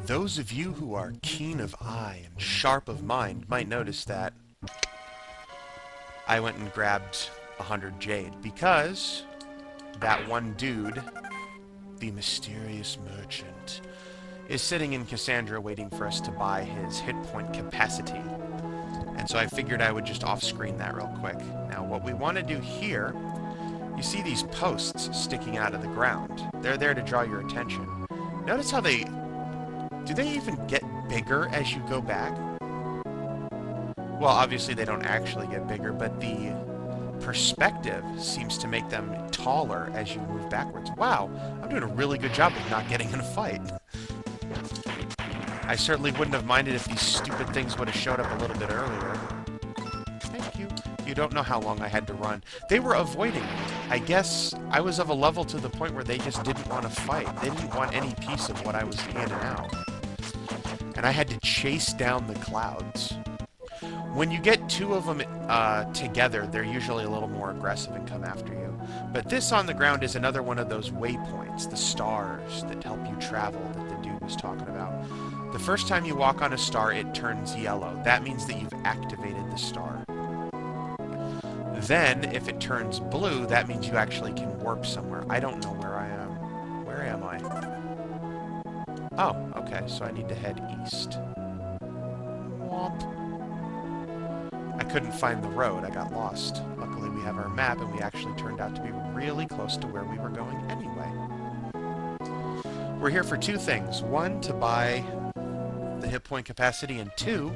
Those of you who are keen of eye and sharp of mind might notice that I went and grabbed 100 jade because that one dude, the mysterious merchant, is sitting in Cassandra waiting for us to buy his hit point capacity. And so I figured I would just off-screen that real quick. Now what we want to do here, you see these posts sticking out of the ground. They're there to draw your attention. Notice how do they even get bigger as you go back? Well, obviously they don't actually get bigger, but the perspective seems to make them taller as you move backwards. Wow, I'm doing a really good job of not getting in a fight. I certainly wouldn't have minded if these stupid things would have showed up a little bit earlier. Thank you. You don't know how long I had to run. They were avoiding me. I guess I was of a level to the point where they just didn't want to fight. They didn't want any piece of what I was handing out. And I had to chase down the clouds. When you get two of them together, they're usually a little more aggressive and come after you. But this on the ground is another one of those waypoints, the stars that help you travel that the dude was talking about. The first time you walk on a star, it turns yellow. That means that you've activated the star. Then, if it turns blue, that means you actually can warp somewhere. I don't know where I am. Where am I? Oh, okay, so I need to head east. Womp. I couldn't find the road. I got lost. Luckily, we have our map, and we actually turned out to be really close to where we were going anyway. We're here for two things. One, to buy the hit point capacity, and two,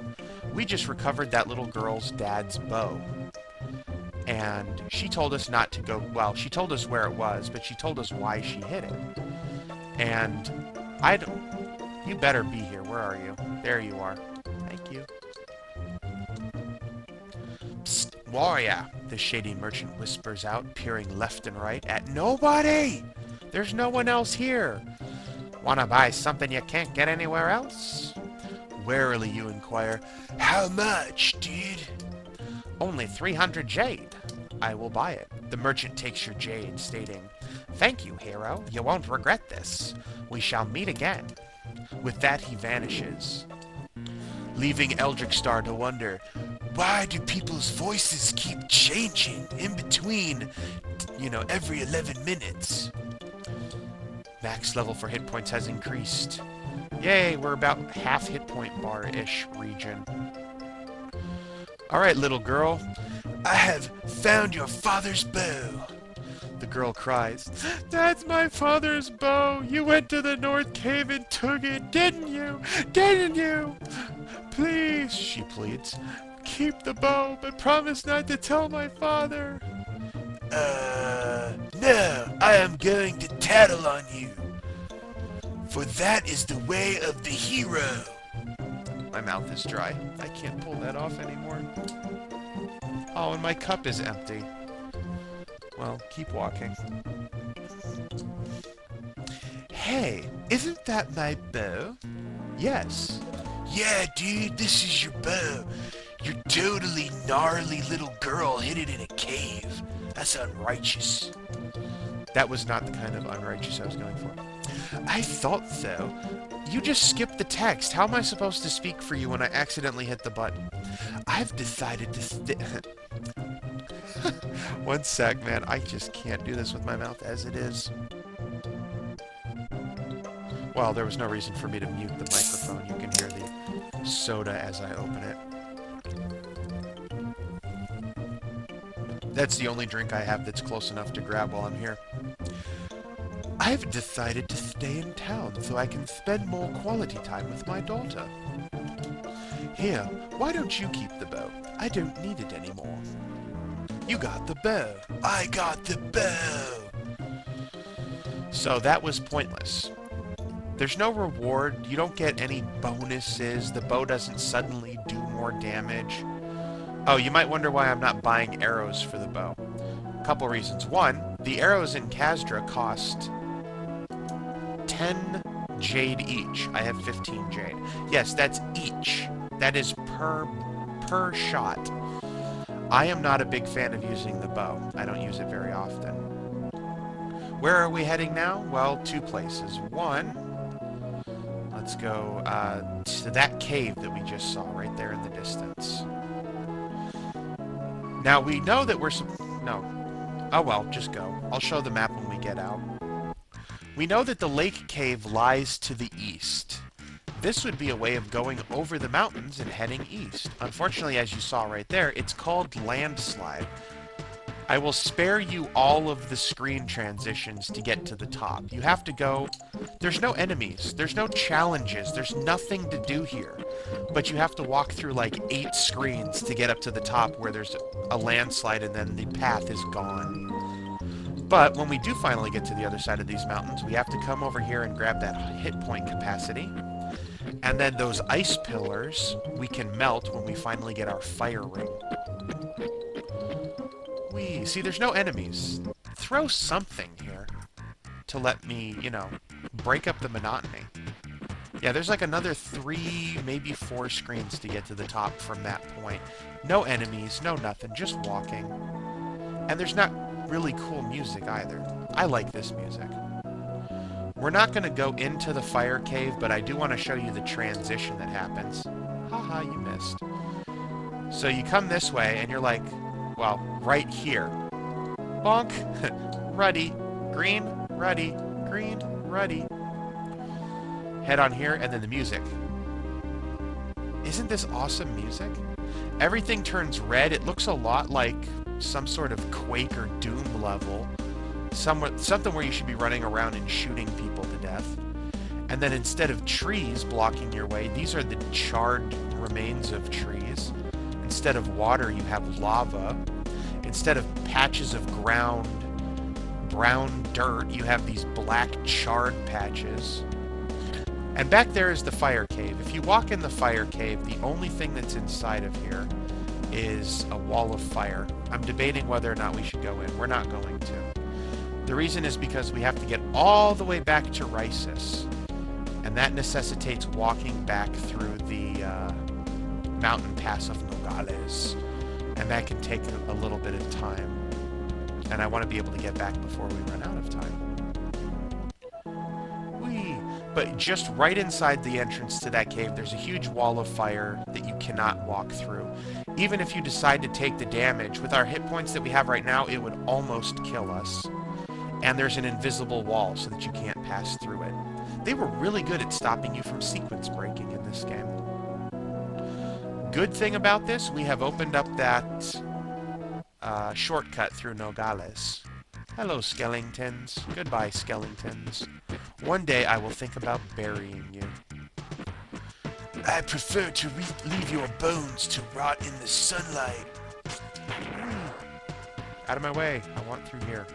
we just recovered that little girl's dad's bow. And she told us not to go, well, she told us where it was, but she told us why she hid it. And you better be here. Where are you? There you are. Thank you. Psst, warrior, the shady merchant whispers out, peering left and right at nobody! There's no one else here. Wanna buy something you can't get anywhere else? Warily you inquire, how much, dude? Only 300 jade. I will buy it. The merchant takes your jade, stating, thank you, hero. You won't regret this. We shall meet again. With that, he vanishes, leaving Eldrick Star to wonder, why do people's voices keep changing in between, every 11 minutes? Max level for hit points has increased. Yay, we're about half hit point bar-ish region. Alright, little girl. I have found your father's bow. The girl cries, that's my father's bow. You went to the North Cave and took it, didn't you? Didn't you? Please, she pleads, keep the bow, but promise not to tell my father. No, I am going to tattle on you. For that is the way of the hero. My mouth is dry. I can't pull that off anymore. Oh, and my cup is empty. Well, keep walking. Hey, isn't that my bow? Yes. Yeah, dude, this is your bow. Your totally gnarly little girl hid it in a cave. That's unrighteous. That was not the kind of unrighteous I was going for. I thought so. You just skipped the text. How am I supposed to speak for you when I accidentally hit the button? I've decided to One sec, man. I just can't do this with my mouth as it is. Well, there was no reason for me to mute the microphone. You can hear the soda as I open it. That's the only drink I have that's close enough to grab while I'm here. I've decided to stay in town so I can spend more quality time with my daughter. Here, why don't you keep the bow? I don't need it anymore. You got the bow. I got the bow. So that was pointless. There's no reward. You don't get any bonuses. The bow doesn't suddenly do more damage. Oh, you might wonder why I'm not buying arrows for the bow. A couple reasons. One, the arrows in Kazdra cost 10 jade each. I have 15 jade. Yes, that's each. That is per shot. I am not a big fan of using the bow. I don't use it very often. Where are we heading now? Well, two places. One, Let's go to that cave that we just saw right there in the distance. Now, we know that we're... No. Oh, well, just go. I'll show the map when we get out. We know that the lake cave lies to the east. This would be a way of going over the mountains and heading east. Unfortunately, as you saw right there, it's called landslide. I will spare you all of the screen transitions to get to the top. You have to go... There's no enemies. There's no challenges. There's nothing to do here. But you have to walk through like 8 screens to get up to the top where there's a landslide and then the path is gone. But when we do finally get to the other side of these mountains, we have to come over here and grab that hit point capacity. And then those ice pillars we can melt when we finally get our fire ring. Whee! See, there's no enemies. Throw something here to let me, you know, break up the monotony. Yeah, there's like another 3, maybe 4 screens to get to the top from that point. No enemies, no nothing, just walking. And there's not really cool music either. I like this music. We're not going to go into the fire cave, but I do want to show you the transition that happens. Haha, you missed. So you come this way, and you're like, well, right here. Bonk! Ruddy. Green. Ruddy. Green. Ruddy. Head on here, and then the music. Isn't this awesome music? Everything turns red. It looks a lot like some sort of Quake or Doom level. Something where you should be running around and shooting people to death. And then instead of trees blocking your way, these are the charred remains of trees. Instead of water, you have lava. Instead of patches of ground, brown dirt, you have these black charred patches. And back there is the fire cave. If you walk in the fire cave, the only thing that's inside of here is a wall of fire. I'm debating whether or not we should go in. We're not going to. The reason is because we have to get all the way back to Rysis. And that necessitates walking back through the mountain pass of Nogales. And that can take a little bit of time. And I want to be able to get back before we run out of time. Whee! But just right inside the entrance to that cave, there's a huge wall of fire that you cannot walk through. Even if you decide to take the damage, with our hit points that we have right now, it would almost kill us. And there's an invisible wall so that you can't pass through it. They were really good at stopping you from sequence breaking in this game. Good thing about this, we have opened up that shortcut through Nogales. Hello, skeletons. Goodbye, skeletons. One day I will think about burying you. I prefer to leave your bones to rot in the sunlight. Out of my way. I want through here.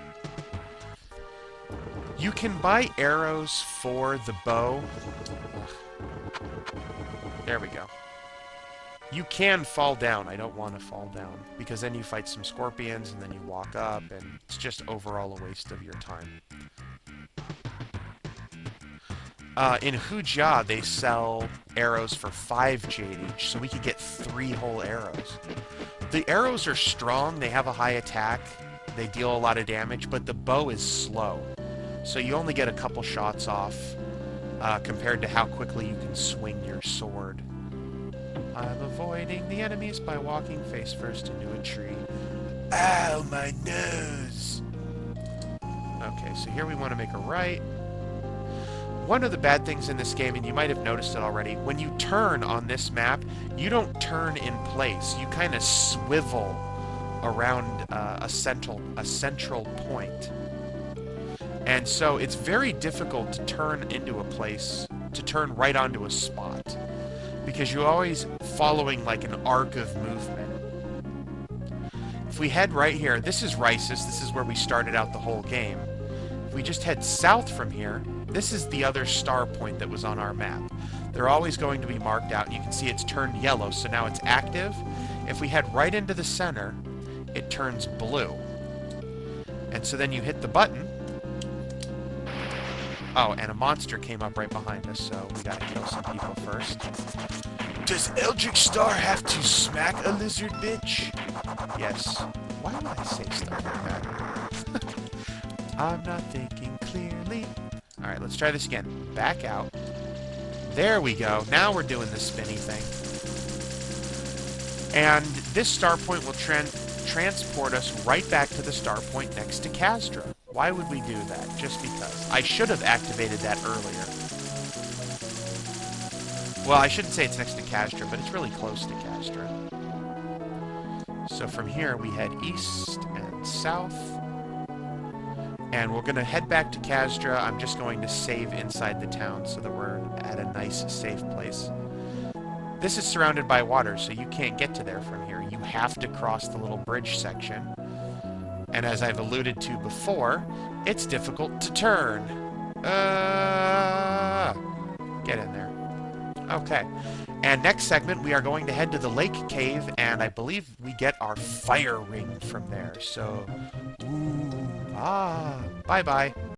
You can buy arrows for the bow. There we go. You can fall down. I don't want to fall down, because then you fight some scorpions, and then you walk up, and it's just overall a waste of your time. In Hujia, they sell arrows for 5 jade each, so we could get 3 whole arrows. The arrows are strong, they have a high attack, they deal a lot of damage, but the bow is slow. So you only get a couple shots off compared to how quickly you can swing your sword. I'm avoiding the enemies by walking face first into a tree. Ow, my nose! Okay, so here we want to make a right. One of the bad things in this game, and you might have noticed it already, when you turn on this map, you don't turn in place. You kind of swivel around a central point. And so it's very difficult to turn into a place, to turn right onto a spot, because you're always following like an arc of movement. If we head right here, this is Rysis, this is where we started out the whole game. If we just head south from here, this is the other star point that was on our map. They're always going to be marked out, and you can see it's turned yellow, so now it's active. If we head right into the center, it turns blue. And so then you hit the button. Oh, and a monster came up right behind us, so we gotta kill some people first. Does Eldritch Star have to smack a lizard bitch? Yes. Why would I say stuff like that? I'm not thinking clearly. Alright, let's try this again. Back out. There we go. Now we're doing the spinny thing. And this star point will transport us right back to the star point next to Castra. Why would we do that? Just because. I should have activated that earlier. Well, I shouldn't say it's next to Castra, but it's really close to Castra. So from here, we head east and south. And we're going to head back to Castra. I'm just going to save inside the town so that we're at a nice, safe place. This is surrounded by water, so you can't get to there from here. You have to cross the little bridge section. And as I've alluded to before, it's difficult to turn. Get in there. Okay. And next segment, we are going to head to the lake cave, and I believe we get our fire ring from there. So, bye-bye.